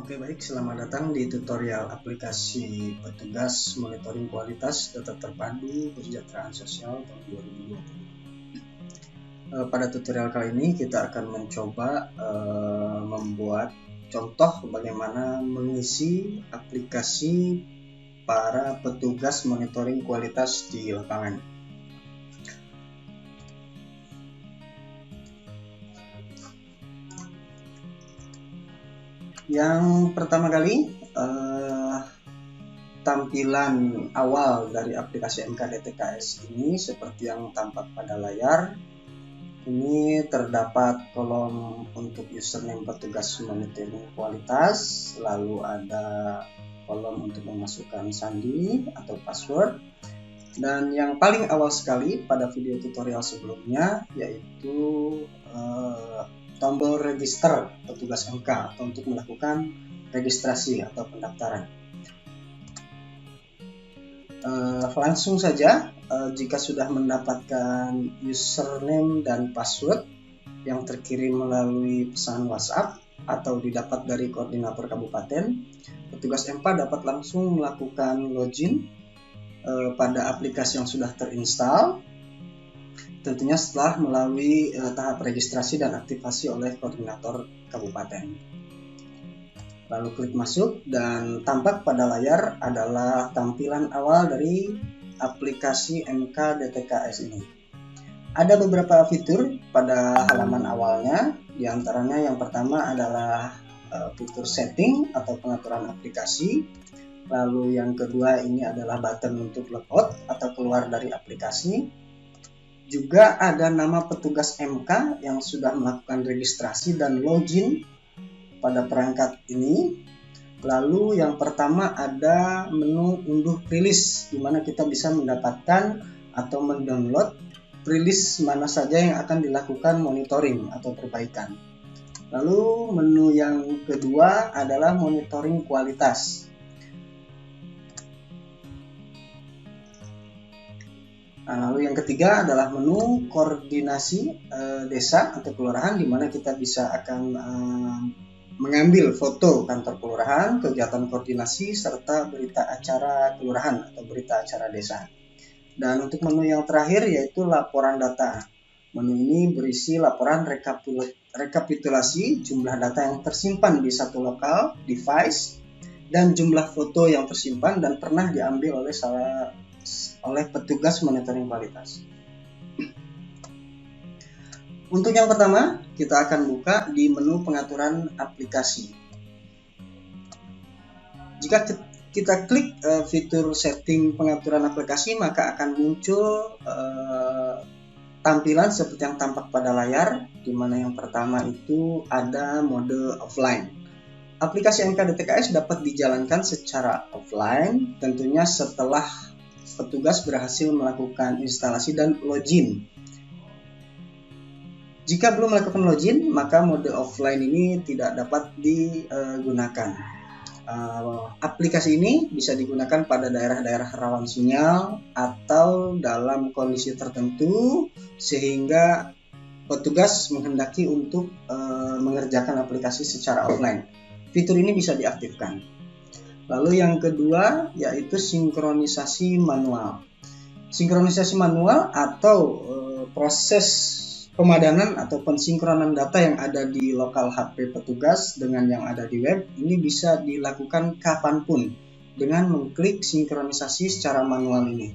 Oke, baik, selamat datang di tutorial aplikasi petugas monitoring kualitas data terpadu kesejahteraan sosial tahun 2020. Pada tutorial kali ini kita akan mencoba membuat contoh bagaimana mengisi aplikasi para petugas monitoring kualitas di lapangan. Yang pertama kali, tampilan awal dari aplikasi MKDTKS ini seperti yang tampak pada layar. Ini terdapat kolom untuk username petugas monitoring kualitas, lalu ada kolom untuk memasukkan sandi atau password, dan yang paling awal sekali pada video tutorial sebelumnya yaitu tombol register petugas MK atau untuk melakukan registrasi atau pendaftaran. Langsung saja, jika sudah mendapatkan username dan password yang terkirim melalui pesan WhatsApp atau didapat dari koordinator kabupaten, petugas MK dapat langsung melakukan login pada aplikasi yang sudah terinstall, tentunya setelah melalui tahap registrasi dan aktivasi oleh koordinator kabupaten. Lalu klik masuk dan tampak pada layar adalah tampilan awal dari aplikasi MKDTKS ini. Ada beberapa fitur pada halaman awalnya, diantaranya yang pertama adalah fitur setting atau pengaturan aplikasi. Lalu yang kedua ini adalah button untuk logout atau keluar dari aplikasi. Juga ada nama petugas MK yang sudah melakukan registrasi dan login pada perangkat ini. Lalu yang pertama ada menu unduh rilis, di mana kita bisa mendapatkan atau mendownload rilis mana saja yang akan dilakukan monitoring atau perbaikan. Lalu menu yang kedua adalah monitoring kualitas. Lalu yang ketiga adalah menu koordinasi desa atau kelurahan, di mana kita bisa akan mengambil foto kantor kelurahan, kegiatan koordinasi, serta berita acara kelurahan atau berita acara desa. Dan untuk menu yang terakhir yaitu laporan data. Menu ini berisi laporan rekapitulasi jumlah data yang tersimpan di satu lokal device dan jumlah foto yang tersimpan dan pernah diambil oleh petugas monitoring kualitas. Untuk yang pertama, kita akan buka di menu pengaturan aplikasi. Jika kita klik fitur setting pengaturan aplikasi, maka akan muncul tampilan seperti yang tampak pada layar, di mana yang pertama itu ada mode offline. Aplikasi MKDTKS dapat dijalankan secara offline, tentunya setelah petugas berhasil melakukan instalasi dan login. Jika belum melakukan login, maka mode offline ini tidak dapat digunakan. Aplikasi ini bisa digunakan pada daerah-daerah rawan sinyal atau dalam kondisi tertentu sehingga petugas menghendaki untuk mengerjakan aplikasi secara offline. Fitur ini bisa diaktifkan. Lalu yang kedua yaitu sinkronisasi manual. Sinkronisasi manual atau proses pemadanan atau pensinkronan data yang ada di lokal HP petugas dengan yang ada di web ini bisa dilakukan kapanpun dengan mengklik sinkronisasi secara manual ini,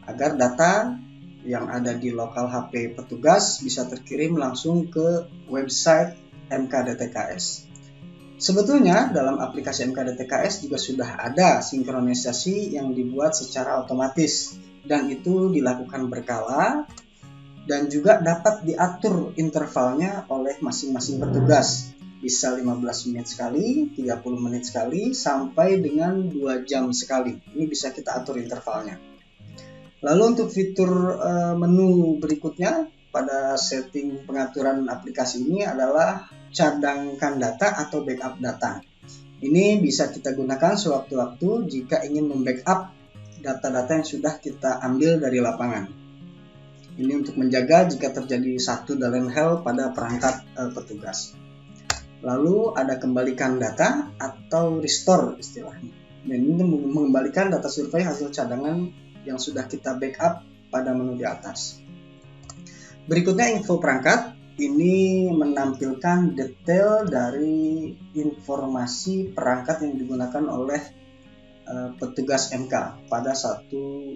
agar data yang ada di lokal HP petugas bisa terkirim langsung ke website MKDTKS. Sebetulnya dalam aplikasi MKDTKS juga sudah ada sinkronisasi yang dibuat secara otomatis dan itu dilakukan berkala dan juga dapat diatur intervalnya oleh masing-masing petugas. Bisa 15 menit sekali, 30 menit sekali, sampai dengan 2 jam sekali. Ini bisa kita atur intervalnya. Lalu untuk fitur menu berikutnya pada setting pengaturan aplikasi ini adalah cadangkan data atau backup data. Ini bisa kita gunakan sewaktu-waktu jika ingin membackup data-data yang sudah kita ambil dari lapangan. Ini untuk menjaga jika terjadi satu dan lain hal pada perangkat petugas. Lalu ada kembalikan data atau restore istilahnya. Dan ini mengembalikan data survei hasil cadangan yang sudah kita backup pada menu di atas. Berikutnya info perangkat. Ini menampilkan detail dari informasi perangkat yang digunakan oleh petugas MK pada satu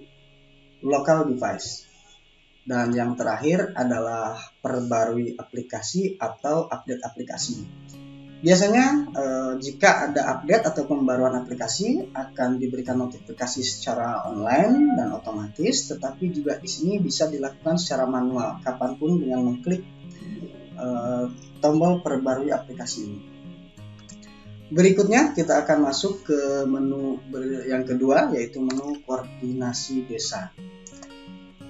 local device. Dan yang terakhir adalah perbarui aplikasi atau update aplikasi. Biasanya jika ada update atau pembaruan aplikasi akan diberikan notifikasi secara online dan otomatis, tetapi juga di sini bisa dilakukan secara manual kapanpun dengan mengklik tombol perbarui aplikasi ini. Berikutnya kita akan masuk ke menu yang kedua, yaitu menu koordinasi desa.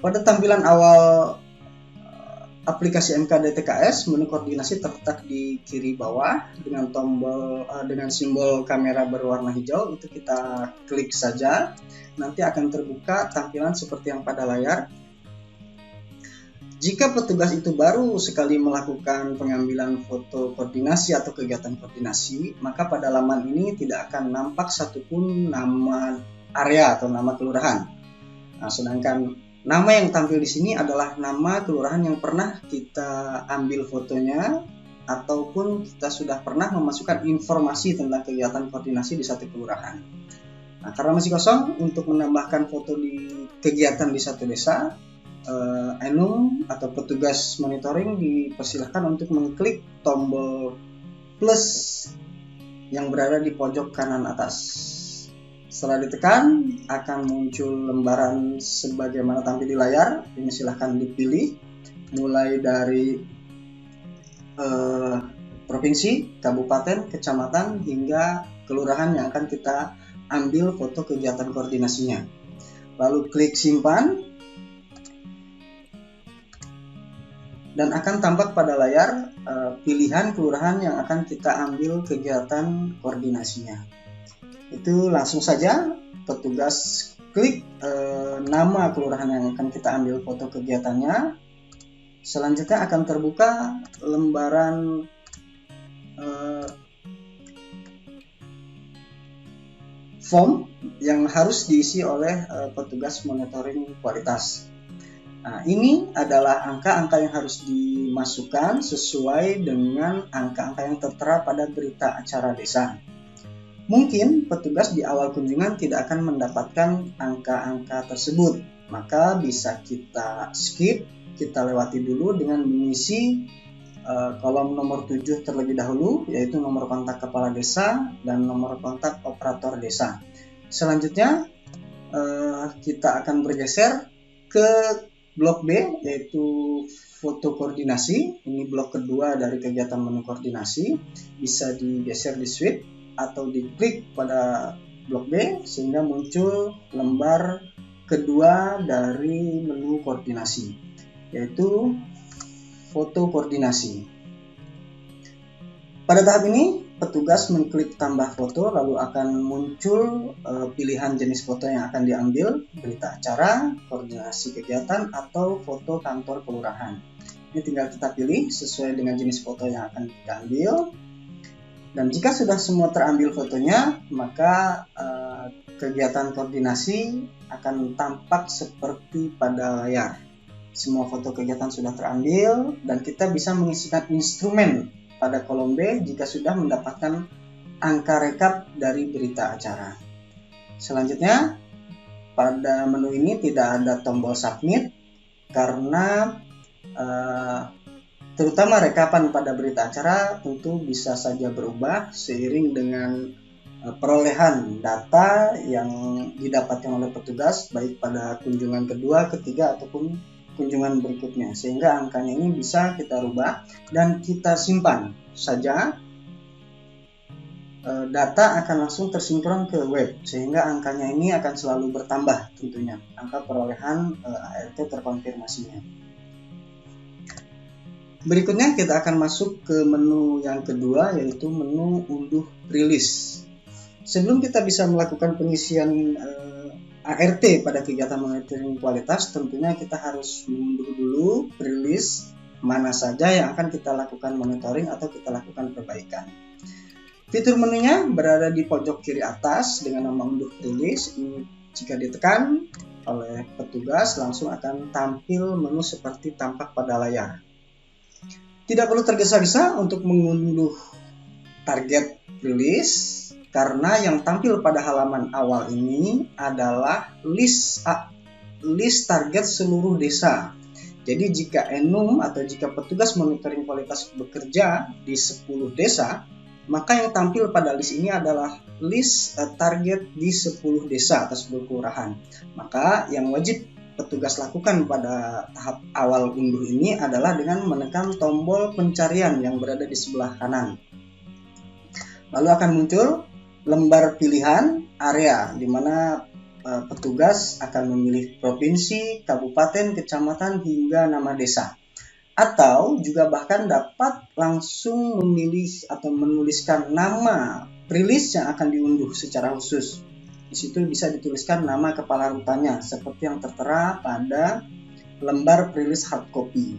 Pada tampilan awal aplikasi MKDTKS, menu koordinasi terletak di kiri bawah dengan dengan simbol kamera berwarna hijau. Itu kita klik saja, nanti akan terbuka tampilan seperti yang pada layar. Jika petugas itu baru sekali melakukan pengambilan foto koordinasi atau kegiatan koordinasi, maka pada laman ini tidak akan nampak satupun nama area atau nama kelurahan. Nah, sedangkan nama yang tampil di sini adalah nama kelurahan yang pernah kita ambil fotonya ataupun kita sudah pernah memasukkan informasi tentang kegiatan koordinasi di satu kelurahan. Nah, karena masih kosong, untuk menambahkan foto di kegiatan di satu desa, Enum atau petugas monitoring dipersilahkan untuk mengklik tombol plus yang berada di pojok kanan atas. Setelah ditekan akan muncul lembaran sebagaimana tampil di layar. Ini silahkan dipilih mulai dari provinsi, kabupaten, kecamatan hingga kelurahan yang akan kita ambil foto kegiatan koordinasinya. Lalu klik simpan dan akan tampak pada layar pilihan kelurahan yang akan kita ambil kegiatan koordinasinya. Itu langsung saja petugas klik nama kelurahan yang akan kita ambil foto kegiatannya. Selanjutnya akan terbuka lembaran form yang harus diisi oleh petugas monitoring kualitas. Nah, ini adalah angka-angka yang harus dimasukkan sesuai dengan angka-angka yang tertera pada berita acara desa. Mungkin petugas di awal kunjungan tidak akan mendapatkan angka-angka tersebut, maka bisa kita skip, kita lewati dulu dengan mengisi kolom nomor 7 terlebih dahulu, yaitu nomor kontak kepala desa dan nomor kontak operator desa. Selanjutnya kita akan bergeser ke blok B, yaitu foto koordinasi. Ini blok kedua dari kegiatan menu koordinasi. Bisa digeser di swipe atau diklik pada blok B sehingga muncul lembar kedua dari menu koordinasi, yaitu foto koordinasi. Pada tahap ini petugas mengklik tambah foto, lalu akan muncul pilihan jenis foto yang akan diambil, berita acara, koordinasi kegiatan, atau foto kantor kelurahan. Ini tinggal kita pilih sesuai dengan jenis foto yang akan kita ambil. Dan jika sudah semua terambil fotonya, maka kegiatan koordinasi akan tampak seperti pada layar. Semua foto kegiatan sudah terambil dan kita bisa mengisikan instrumen pada kolom B jika sudah mendapatkan angka rekap dari berita acara. Selanjutnya, pada menu ini tidak ada tombol submit karena terutama rekapan pada berita acara tentu bisa saja berubah seiring dengan perolehan data yang didapatkan oleh petugas baik pada kunjungan kedua, ketiga ataupun kunjungan berikutnya, sehingga angkanya ini bisa kita rubah dan kita simpan saja. Data akan langsung tersinkron ke web sehingga angkanya ini akan selalu bertambah, tentunya angka perolehan ART terkonfirmasinya. Berikutnya kita akan masuk ke menu yang kedua, yaitu menu unduh rilis. Sebelum kita bisa melakukan pengisian ART pada kegiatan monitoring kualitas, tentunya kita harus mengunduh dulu rilis mana saja yang akan kita lakukan monitoring atau kita lakukan perbaikan. Fitur menunya berada di pojok kiri atas dengan nama unduh rilis. Ini jika ditekan oleh petugas langsung akan tampil menu seperti tampak pada layar. Tidak perlu tergesa-gesa untuk mengunduh target rilis karena yang tampil pada halaman awal ini adalah list target seluruh desa. Jadi jika Enum atau jika petugas monitoring kualitas bekerja di 10 desa, maka yang tampil pada list ini adalah list target di 10 desa atau 10 kelurahan. Maka yang wajib petugas lakukan pada tahap awal unduh ini adalah dengan menekan tombol pencarian yang berada di sebelah kanan. Lalu akan muncul lembar pilihan area di mana petugas akan memilih provinsi, kabupaten, kecamatan hingga nama desa. Atau juga bahkan dapat langsung memilih atau menuliskan nama rilis yang akan diunduh secara khusus. Di situ bisa dituliskan nama kepala rutannya seperti yang tertera pada lembar rilis hard copy.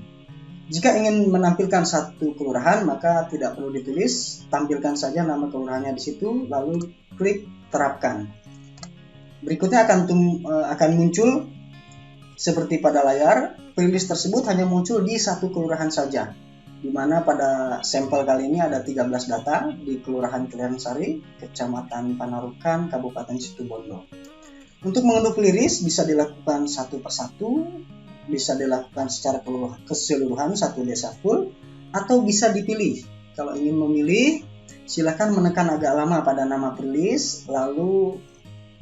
Jika ingin menampilkan satu kelurahan maka tidak perlu ditulis, tampilkan saja nama kelurahannya di situ lalu klik terapkan. Berikutnya akan muncul seperti pada layar, rilis tersebut hanya muncul di satu kelurahan saja, di mana pada sampel kali ini ada 13 data di Kelurahan Kiliansari, Kecamatan Panarukan, Kabupaten Situbondo. Untuk mengunduh rilis bisa dilakukan satu persatu, bisa dilakukan secara keseluruhan satu desa full, atau bisa dipilih. Kalau ingin memilih, silakan menekan agak lama pada nama rilis, lalu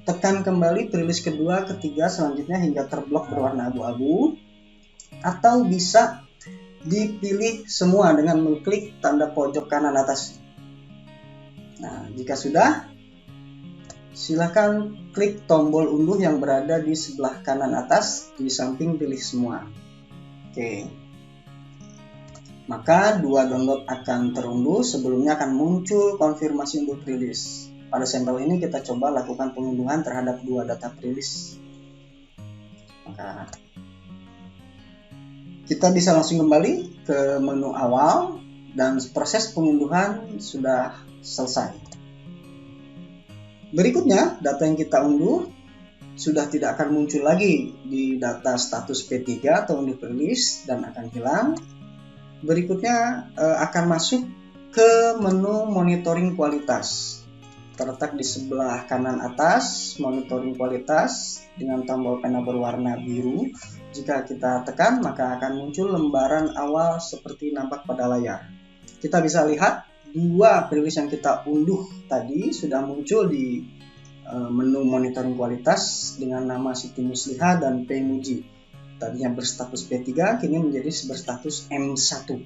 tekan kembali rilis kedua, ketiga, selanjutnya hingga terblok berwarna abu-abu, atau bisa dipilih semua dengan mengklik tanda pojok kanan atas. Nah, jika sudah, silakan klik tombol unduh yang berada di sebelah kanan atas di samping pilih semua. Oke. Maka dua download akan terunduh, sebelumnya akan muncul konfirmasi unduh rilis. Pada sampel ini kita coba lakukan pengunduhan terhadap dua data rilis. Maka kita bisa langsung kembali ke menu awal dan proses pengunduhan sudah selesai. Berikutnya, data yang kita unduh sudah tidak akan muncul lagi di data status P3 atau unduh rilis dan akan hilang. Berikutnya akan masuk ke menu monitoring kualitas. Terletak di sebelah kanan atas, monitoring kualitas dengan tombol pena berwarna biru. Jika kita tekan, maka akan muncul lembaran awal seperti nampak pada layar. Kita bisa lihat dua rilis yang kita unduh tadi sudah muncul di menu monitoring kualitas dengan nama Siti Musliha dan P Muji. Tadinya berstatus P3, kini menjadi berstatus M1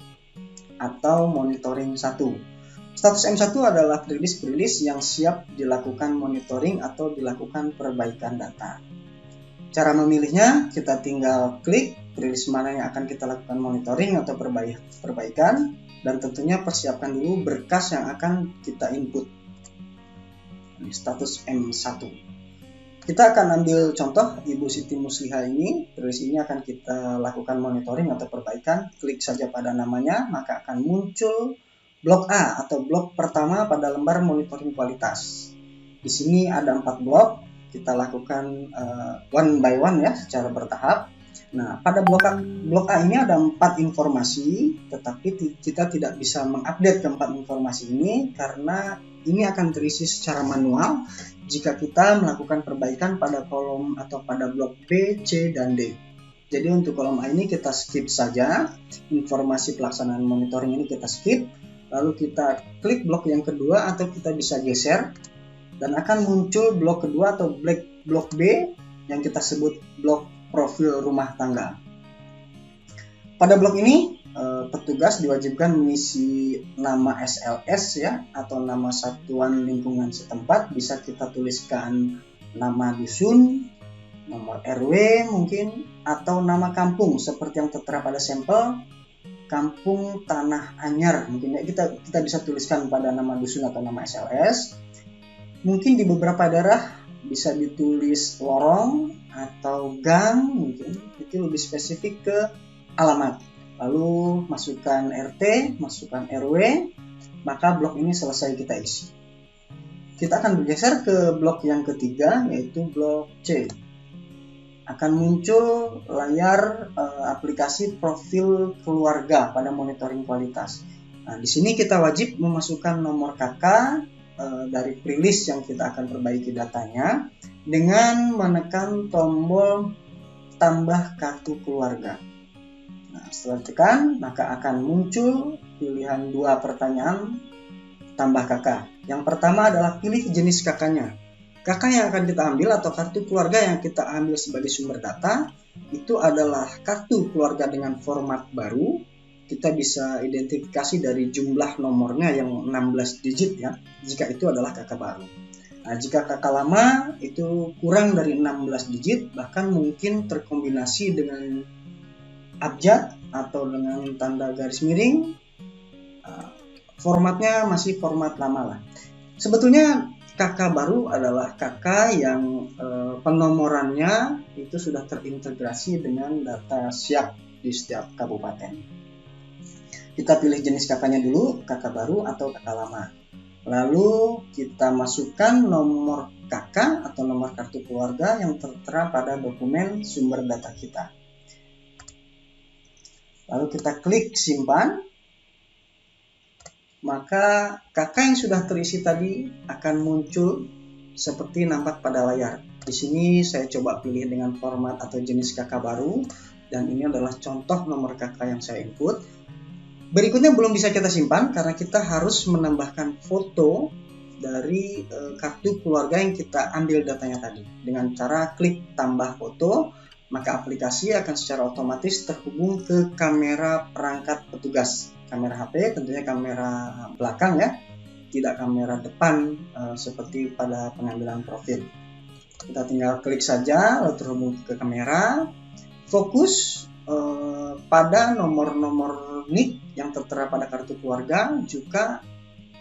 atau monitoring 1. Status M1 adalah rilis yang siap dilakukan monitoring atau dilakukan perbaikan data. Cara memilihnya, kita tinggal klik rilis mana yang akan kita lakukan monitoring atau perbaikan, dan tentunya persiapkan dulu berkas yang akan kita input. Ini status M1. Kita akan ambil contoh Ibu Siti Musliha ini. Rilis ini akan kita lakukan monitoring atau perbaikan. Klik saja pada namanya, maka akan muncul blok A atau blok pertama pada lembar monitoring kualitas. Di sini ada 4 blok, kita lakukan one by one ya, secara bertahap. Nah, pada blok A ini ada 4 informasi, tetapi kita tidak bisa mengupdate keempat informasi ini karena ini akan terisi secara manual jika kita melakukan perbaikan pada kolom atau pada blok B, C, dan D. Jadi untuk kolom A ini kita skip saja, informasi pelaksanaan monitoring ini kita skip. Lalu kita klik blok yang kedua atau kita bisa geser dan akan muncul blok kedua atau blok B yang kita sebut blok profil rumah tangga. Pada blok ini petugas diwajibkan mengisi nama SLS ya atau nama satuan lingkungan setempat, bisa kita tuliskan nama dusun, nomor RW mungkin, atau nama kampung seperti yang tertera pada sampel. Kampung Tanah Anyar mungkin ya, kita bisa tuliskan pada nama dusun atau nama SLS. Mungkin di beberapa daerah bisa ditulis lorong atau gang, mungkin itu lebih spesifik ke alamat. lalu masukkan RT, masukkan RW, maka blok ini selesai kita isi. Kita akan bergeser ke blok yang ketiga, yaitu blok C. Akan muncul layar aplikasi profil keluarga pada monitoring kualitas. Nah, di sini kita wajib memasukkan nomor KK dari pre-list yang kita akan perbaiki datanya dengan menekan tombol tambah kartu keluarga. Nah, setelah tekan, maka akan muncul pilihan 2 pertanyaan tambah KK. Yang pertama adalah pilih jenis KK-nya. KK yang akan kita ambil atau kartu keluarga yang kita ambil sebagai sumber data itu adalah kartu keluarga dengan format baru. Kita bisa identifikasi dari jumlah nomornya yang 16 digit ya, jika itu adalah KK baru. Nah, jika KK lama itu kurang dari 16 digit, bahkan mungkin terkombinasi dengan abjad atau dengan tanda garis miring, formatnya masih format lama lah. Sebetulnya KK baru adalah KK yang penomorannya itu sudah terintegrasi dengan data siap di setiap kabupaten. Kita pilih jenis KK-nya dulu, KK baru atau KK lama. Lalu kita masukkan nomor KK atau nomor kartu keluarga yang tertera pada dokumen sumber data kita. Lalu kita klik simpan. Maka KK yang sudah terisi tadi akan muncul seperti nampak pada layar. Di sini saya coba pilih dengan format atau jenis KK baru, dan ini adalah contoh nomor KK yang saya input. Berikutnya belum bisa kita simpan karena kita harus menambahkan foto dari kartu keluarga yang kita ambil datanya tadi. Dengan cara klik tambah foto, maka aplikasi akan secara otomatis terhubung ke kamera perangkat petugas. Kamera HP, tentunya kamera belakang ya, tidak kamera depan seperti pada pengambilan profil. Kita tinggal klik saja lalu terhubung ke kamera, fokus pada nomor-nomor NIK yang tertera pada kartu keluarga, juga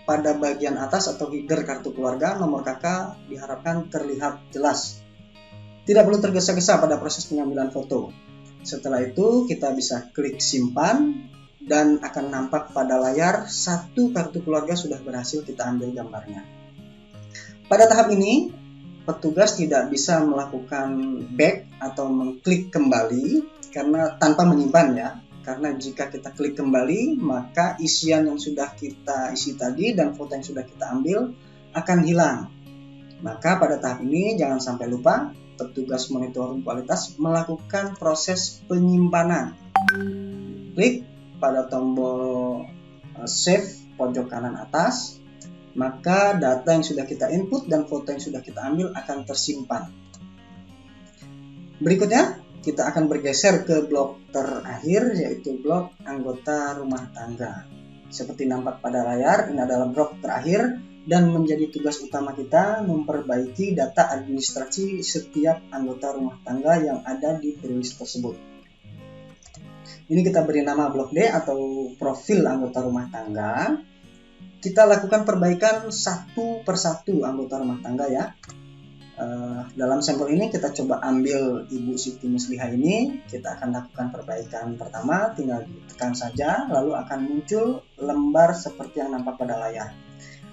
pada bagian atas atau header kartu keluarga nomor KK diharapkan terlihat jelas. Tidak perlu tergesa-gesa pada proses pengambilan foto. Setelah itu kita bisa klik simpan, dan akan nampak pada layar satu kartu keluarga sudah berhasil kita ambil gambarnya. Pada tahap ini, petugas tidak bisa melakukan back atau mengklik kembali karena tanpa menyimpan ya. Karena jika kita klik kembali, maka isian yang sudah kita isi tadi dan foto yang sudah kita ambil akan hilang. Maka pada tahap ini jangan sampai lupa, petugas monitoring kualitas melakukan proses penyimpanan. Klik pada tombol save pojok kanan atas, maka data yang sudah kita input dan foto yang sudah kita ambil akan tersimpan. Berikutnya, kita akan bergeser ke blok terakhir, yaitu blok anggota rumah tangga. Seperti nampak pada layar, ini adalah blok terakhir dan menjadi tugas utama kita memperbaiki data administrasi setiap anggota rumah tangga yang ada di pre-list tersebut. Ini kita beri nama blok D atau profil anggota rumah tangga. Kita lakukan perbaikan satu persatu anggota rumah tangga ya. Dalam sampel ini kita coba ambil Ibu Siti Muslihah ini. Kita akan lakukan perbaikan pertama, tinggal ditekan saja, lalu akan muncul lembar seperti yang nampak pada layar.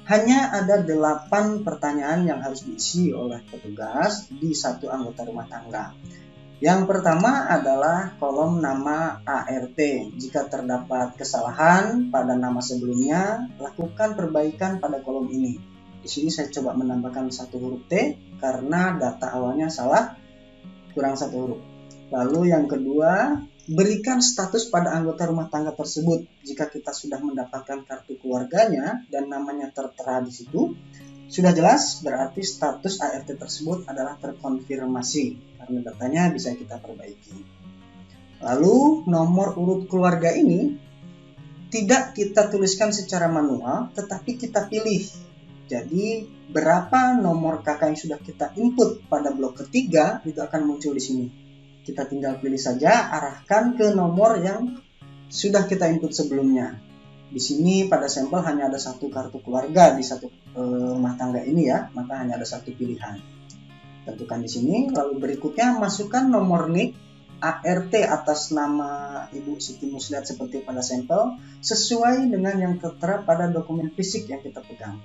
Hanya ada 8 pertanyaan yang harus diisi oleh petugas di satu anggota rumah tangga. Yang pertama adalah kolom nama ART. Jika terdapat kesalahan pada nama sebelumnya, lakukan perbaikan pada kolom ini. Di sini saya coba menambahkan 1 huruf T karena data awalnya salah, kurang 1 huruf. Lalu yang kedua, berikan status pada anggota rumah tangga tersebut. Jika kita sudah mendapatkan kartu keluarganya dan namanya tertera di situ, sudah jelas berarti status ART tersebut adalah terkonfirmasi karena datanya bisa kita perbaiki. Lalu nomor urut keluarga ini tidak kita tuliskan secara manual, tetapi kita pilih. Jadi berapa nomor KK yang sudah kita input pada blok ketiga itu akan muncul di sini. Kita tinggal pilih saja, arahkan ke nomor yang sudah kita input sebelumnya. Di sini pada sampel hanya ada 1 kartu keluarga di satu rumah tangga ini ya, maka hanya ada 1 pilihan. Tentukan di sini, lalu berikutnya masukkan nomor NIK ART atas nama Ibu Siti Muslihat seperti pada sampel sesuai dengan yang tertera pada dokumen fisik yang kita pegang.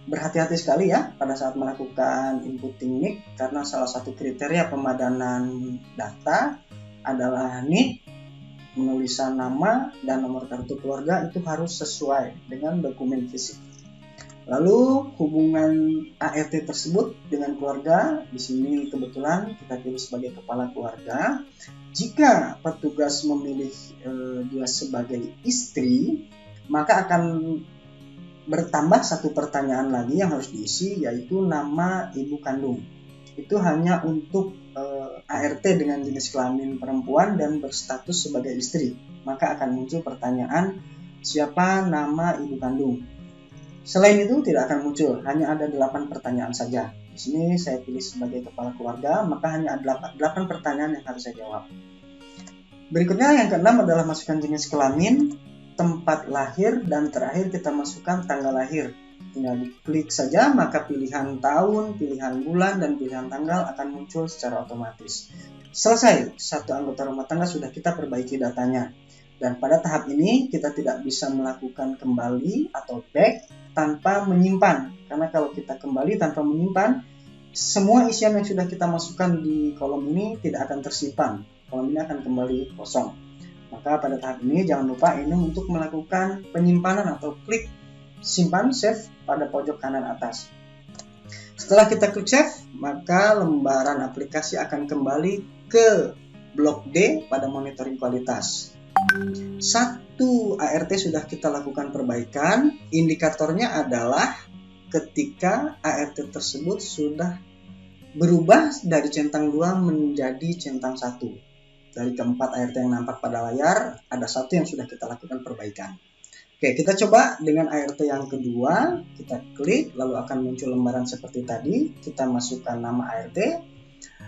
Berhati-hati sekali ya pada saat melakukan inputting NIK, karena salah satu kriteria pemadanan data adalah NIK, penulisan nama dan nomor kartu keluarga itu harus sesuai dengan dokumen fisik. Lalu hubungan ART tersebut dengan keluarga, di sini kebetulan kita pilih sebagai kepala keluarga. Jika petugas memilih dia sebagai istri, maka akan bertambah satu pertanyaan lagi yang harus diisi, yaitu nama ibu kandung. Itu hanya untuk ART dengan jenis kelamin perempuan dan berstatus sebagai istri. Maka akan muncul pertanyaan siapa nama ibu kandung. Selain itu tidak akan muncul, hanya ada 8 pertanyaan saja. Di sini saya pilih sebagai kepala keluarga, maka hanya ada 8 pertanyaan yang harus saya jawab. Berikutnya yang keenam adalah masukkan jenis kelamin, tempat lahir, dan terakhir kita masukkan tanggal lahir. Tinggal diklik saja, maka pilihan tahun, pilihan bulan, dan pilihan tanggal akan muncul secara otomatis. Selesai, satu anggota rumah tangga sudah kita perbaiki datanya. Dan pada tahap ini kita tidak bisa melakukan kembali atau back tanpa menyimpan. Karena kalau kita kembali tanpa menyimpan, semua isian yang sudah kita masukkan di kolom ini tidak akan tersimpan. Kolom ini akan kembali kosong. Maka pada tahap ini jangan lupa ini untuk melakukan penyimpanan atau klik simpan save pada pojok kanan atas. Setelah kita klik save, maka lembaran aplikasi akan kembali ke blok D pada monitoring kualitas. Satu ART sudah kita lakukan perbaikan, indikatornya adalah ketika ART tersebut sudah berubah dari centang 2 menjadi centang 1. Dari keempat ART yang nampak pada layar, ada satu yang sudah kita lakukan perbaikan. Oke, kita coba dengan ART yang kedua. Kita klik, lalu akan muncul lembaran seperti tadi. Kita masukkan nama ART,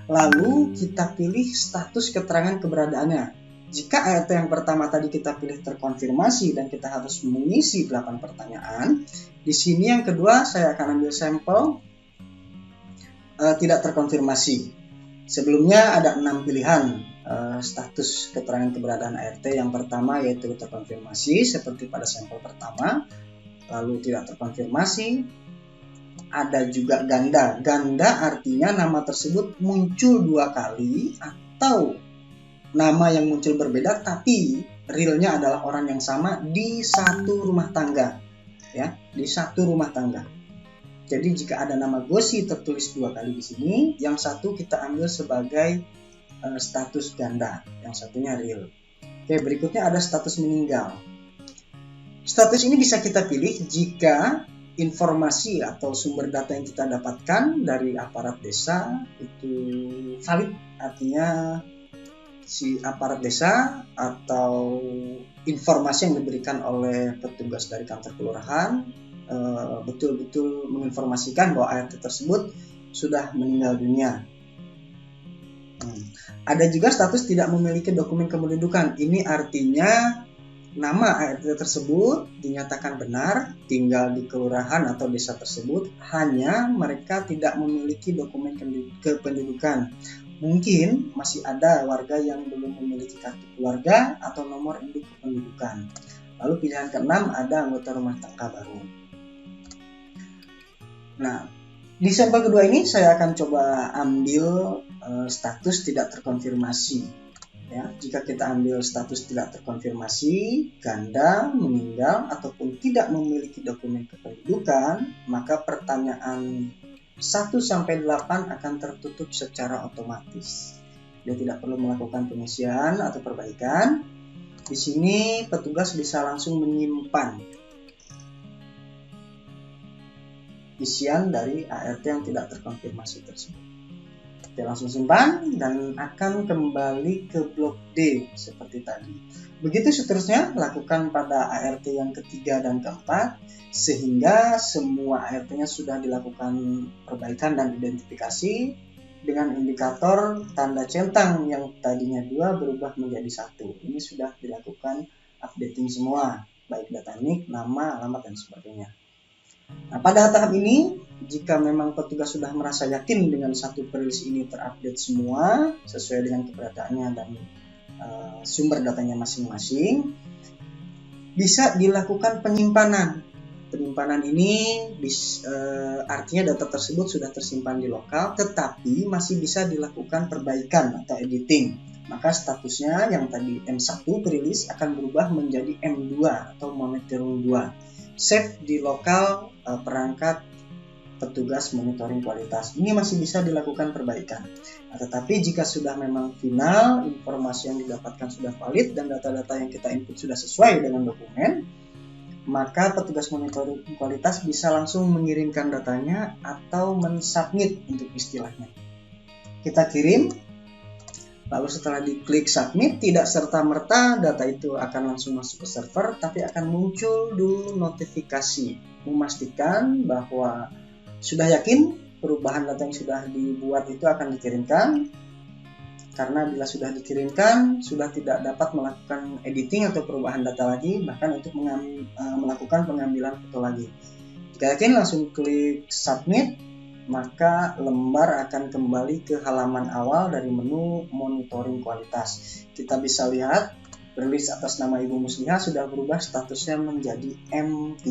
lalu kita pilih status keterangan keberadaannya. Jika ART yang pertama tadi kita pilih terkonfirmasi dan kita harus mengisi 8 pertanyaan, di sini yang kedua saya akan ambil sampel tidak terkonfirmasi. Sebelumnya ada 6 pilihan status keterangan keberadaan ART. Yang pertama yaitu terkonfirmasi seperti pada sampel pertama, lalu tidak terkonfirmasi. Ada juga ganda. Ganda artinya nama tersebut muncul 2 kali atau nama yang muncul berbeda tapi realnya adalah orang yang sama di satu rumah tangga, ya, di satu rumah tangga. Jadi jika ada nama Gosi tertulis 2 kali di sini, yang satu kita ambil sebagai status ganda, yang satunya real. Oke, berikutnya ada status meninggal. Status ini bisa kita pilih jika informasi atau sumber data yang kita dapatkan dari aparat desa itu valid, artinya si aparat desa atau informasi yang diberikan oleh petugas dari kantor kelurahan betul-betul menginformasikan bahwa ART tersebut sudah meninggal dunia. Ada juga status tidak memiliki dokumen kependudukan. Ini artinya nama ART tersebut dinyatakan benar, tinggal di kelurahan atau desa tersebut, hanya mereka tidak memiliki dokumen kependudukan. Mungkin masih ada warga yang belum memiliki kartu keluarga atau nomor induk kependudukan. Lalu pilihan keenam ada anggota rumah tangga baru. Nah, di sampel kedua ini saya akan coba ambil status tidak terkonfirmasi. Ya, jika kita ambil status tidak terkonfirmasi, ganda, meninggal, ataupun tidak memiliki dokumen kependudukan, maka pertanyaan 1-8 akan tertutup secara otomatis. Dia tidak perlu melakukan pengisian atau perbaikan. Di sini petugas bisa langsung menyimpan isian dari ART yang tidak terkonfirmasi tersebut. Kita langsung simpan dan akan kembali ke blok D seperti tadi. Begitu seterusnya lakukan pada ART yang ketiga dan keempat sehingga semua ART-nya sudah dilakukan perbaikan dan identifikasi dengan indikator tanda centang yang tadinya 2 berubah menjadi 1. Ini sudah dilakukan updating semua, baik data NIK, nama, alamat, dan sebagainya. Nah, pada tahap ini, jika memang petugas sudah merasa yakin dengan satu perilis ini terupdate semua sesuai dengan keberadaannya dan sumber datanya masing-masing, bisa dilakukan penyimpanan. Penyimpanan ini artinya data tersebut sudah tersimpan di lokal, tetapi masih bisa dilakukan perbaikan atau editing. Maka statusnya yang tadi M1 perilis akan berubah menjadi M2 atau monitoring 2. Save di lokal perangkat petugas monitoring kualitas. Ini masih bisa dilakukan perbaikan. Nah, tetapi jika sudah memang final, informasi yang didapatkan sudah valid dan data-data yang kita input sudah sesuai dengan dokumen, maka petugas monitoring kualitas bisa langsung mengirimkan datanya atau mensubmit untuk istilahnya. Kita kirim, lalu setelah diklik submit, tidak serta-merta data itu akan langsung masuk ke server, tapi akan muncul dulu notifikasi memastikan bahwa sudah yakin perubahan data yang sudah dibuat itu akan dikirimkan. Karena bila sudah dikirimkan, sudah tidak dapat melakukan editing atau perubahan data lagi, bahkan untuk melakukan pengambilan foto lagi. Jika yakin, langsung klik submit, maka lembar akan kembali ke halaman awal dari menu monitoring kualitas. Kita bisa lihat, rilis atas nama Ibu Muslihah sudah berubah statusnya menjadi M3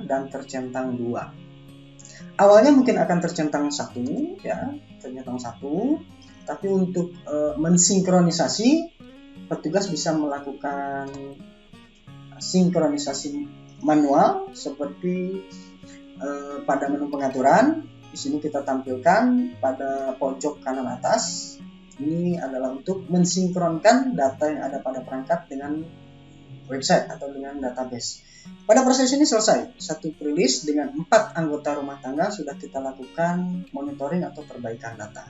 dan tercentang 2. Awalnya mungkin akan tercentang 1, ya, tercentang 1. Tapi untuk mensinkronisasi, petugas bisa melakukan sinkronisasi manual seperti pada menu pengaturan. Di sini kita tampilkan pada pojok kanan atas. Ini adalah untuk mensinkronkan data yang ada pada perangkat dengan website atau dengan database. Pada proses ini selesai. Satu perilis dengan 4 anggota rumah tangga sudah kita lakukan monitoring atau perbaikan data.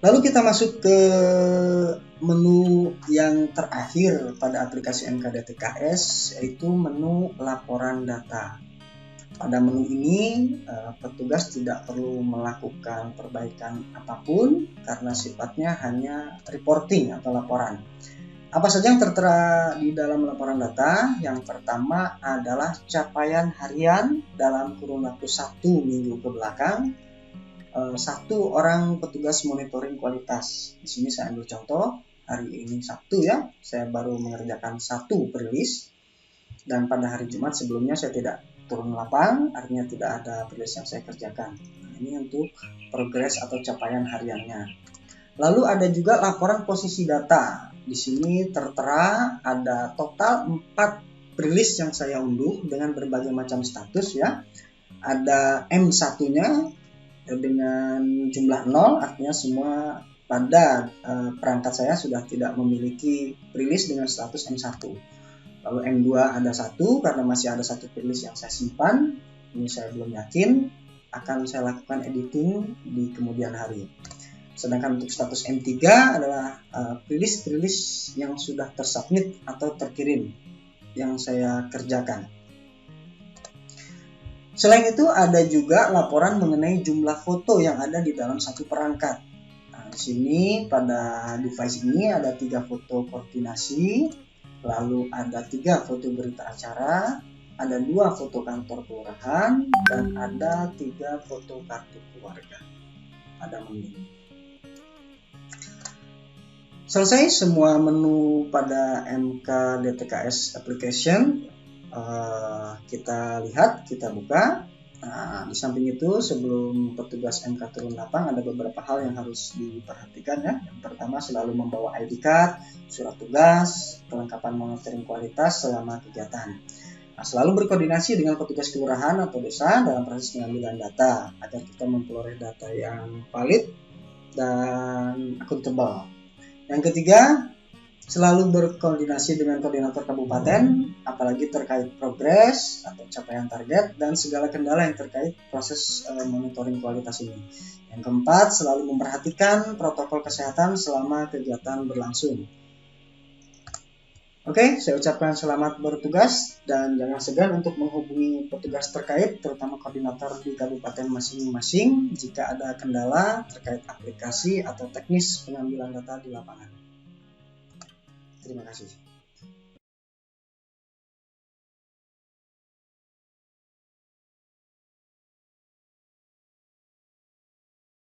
Lalu kita masuk ke menu yang terakhir pada aplikasi MKDTKS, yaitu menu laporan data. Pada menu ini, petugas tidak perlu melakukan perbaikan apapun karena sifatnya hanya reporting atau laporan. Apa saja yang tertera di dalam laporan data? Yang pertama adalah capaian harian dalam kurun waktu 1 minggu ke belakang. 1 orang petugas monitoring kualitas. Di sini saya ambil contoh, hari ini Sabtu ya, saya baru mengerjakan 1 perilis, dan pada hari Jumat sebelumnya saya tidak turun lapang, artinya tidak ada perilis yang saya kerjakan. Nah, ini untuk progres atau capaian hariannya. Lalu ada juga laporan posisi data. Di sini tertera ada total 4 perilis yang saya unduh dengan berbagai macam status ya. Ada M1-nya dengan jumlah 0, artinya semua pada perangkat saya sudah tidak memiliki perilis dengan status M1. Lalu M2 ada 1 karena masih ada 1 perilis yang saya simpan. Ini saya belum yakin, akan saya lakukan editing di kemudian hari. Sedangkan untuk status M3 adalah perilis-perilis yang sudah tersubmit atau terkirim yang saya kerjakan. Selain itu ada juga laporan mengenai jumlah foto yang ada di dalam satu perangkat. Nah, di sini pada device ini ada 3 foto koordinasi, lalu ada 3 foto berita acara, ada 2 foto kantor kelurahan, dan ada 3 foto kartu keluarga pada menu. Selesai semua menu pada MKDTKS application. Kita lihat, kita buka. Nah, di samping itu sebelum petugas MK turun lapang ada beberapa hal yang harus diperhatikan ya. Yang pertama, selalu membawa ID card, surat tugas, kelengkapan monitoring kualitas selama kegiatan. Nah, selalu berkoordinasi dengan petugas kelurahan atau desa dalam proses pengambilan data agar kita memperoleh data yang valid dan akuntabel. Yang ketiga, selalu berkoordinasi dengan koordinator kabupaten, apalagi terkait progres atau capaian target dan segala kendala yang terkait proses monitoring kualitas ini. Yang keempat, selalu memperhatikan protokol kesehatan selama kegiatan berlangsung. Oke, saya ucapkan selamat bertugas dan jangan segan untuk menghubungi petugas terkait, terutama koordinator di kabupaten masing-masing jika ada kendala terkait aplikasi atau teknis pengambilan data di lapangan. Terima kasih.